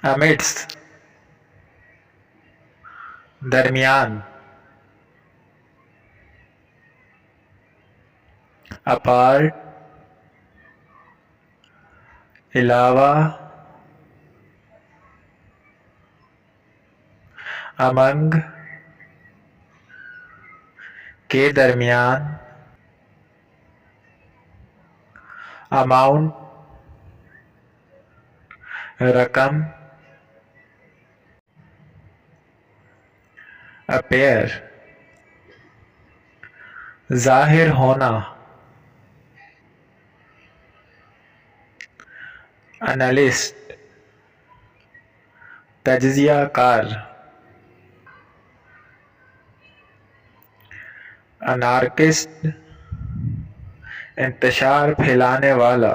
amidst درمیان apart علاوہ among کے درمیان amount رقم appear ظاہر ہونا analyst تجزیہ کار anarchist انتشار پھیلانے والا